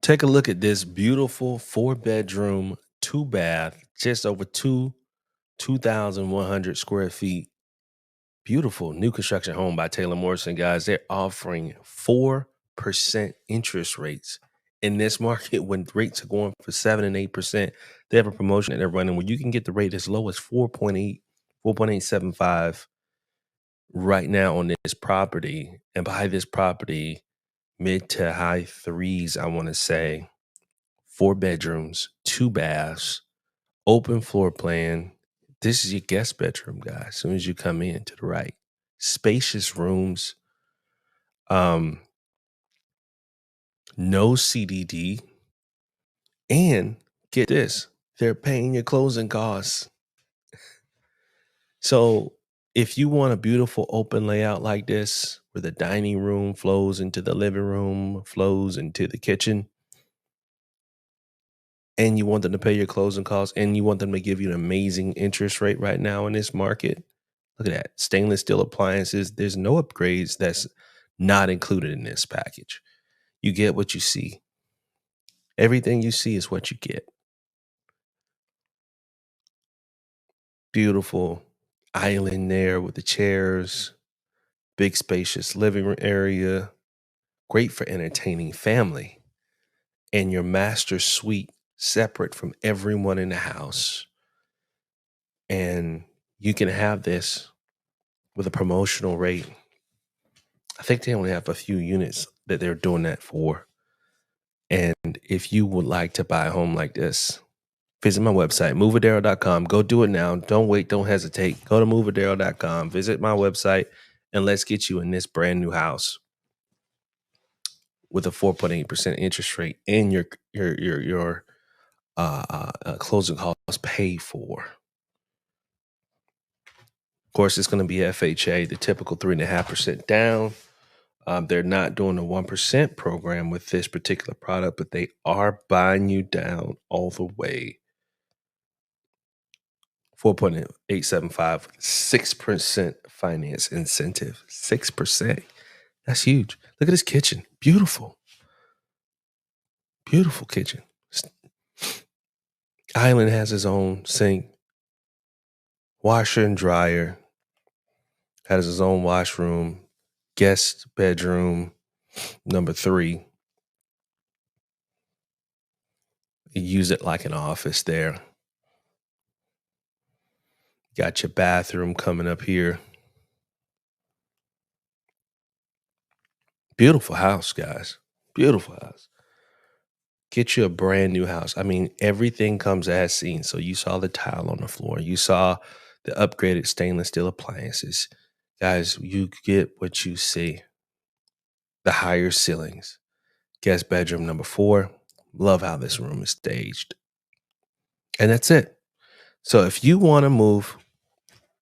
Take a look at this beautiful 4 bedroom, 2 bath, just over 2,100 square feet. Beautiful new construction home by Taylor Morrison, guys. They're offering 4% interest rates in this market when rates are going for 7 and 8%. They have a promotion that they're running where you can get the rate as low as 4.8, 4.875 right now on this property. And buy this property mid to high threes, I want to say. 4 bedrooms, 2 baths, open floor plan. This is your guest bedroom, guys. As soon as you come in to the right, spacious rooms, um, no CDD, and get this, they're paying your closing costs. So if you want a beautiful open layout like this, where the dining room flows into the living room, flows into the kitchen, and you want them to pay your closing costs, and you want them to give you an amazing interest rate right now in this market, look at that. Stainless steel appliances. There's no upgrades that's not included in this package. You get what you see. Everything you see is what you get. Beautiful island there with the chairs, big spacious living room area, great for entertaining family, and your master suite separate from everyone in the house. And you can have this with a promotional rate. I think they only have a few units that they're doing that for. And if you would like to buy a home like this, visit my website, moveadaryl.com. Go do it now. Don't wait. Don't hesitate. Go to moveadaryl.com. Visit my website, and let's get you in this brand new house with a 4.8% interest rate and your closing costs paid for. Of course, it's going to be FHA, the typical 3.5% down. They're not doing a 1% program with this particular product, but they are buying you down all the way. 4.875, 6% finance incentive. 6%. That's huge. Look at this kitchen. Beautiful. Beautiful kitchen. Island has his own sink, washer and dryer, has his own washroom, guest bedroom, number 3. You use it like an office there. Got your bathroom coming up here. Beautiful house, guys. Beautiful house. Get you a brand new house. I mean, everything comes as seen. So you saw the tile on the floor. You saw the upgraded stainless steel appliances. Guys, you get what you see. The higher ceilings. Guest bedroom number 4. Love how this room is staged. And that's it. So if you want to move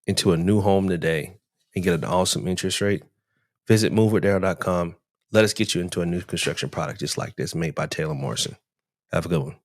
into a new home today and get an awesome interest rate, visit movewithdaryl.com. Let us get you into a new construction product just like this made by Taylor Morrison. Have a good one.